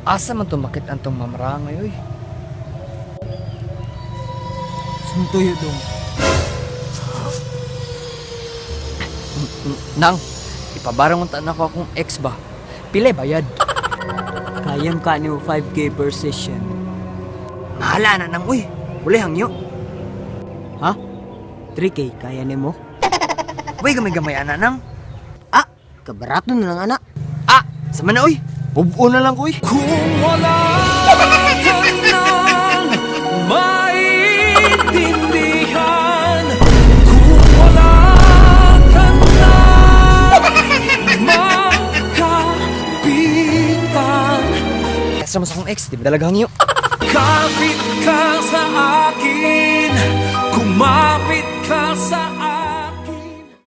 Asa man tumakit antong mamarangay, oy. Suntoy dong. Nang, ipabarang unta na ko akong ex ba? Pilay bayad. Kayam ka ni mo 5K per session. Mahala na nang, uy. Uli hangyo. Ha? 3K kaya ni mo? Uy, gamay-gamay ana nang. Ah, kabarato na lang anak. Ah, sama na, uy. Bubuo na lang ko, uy. Kung wala ka nang maintindihan, kung wala ka nang makapitan, Kasama sa akong ex, di ba dalagang hangyo? kapit ka sa akin.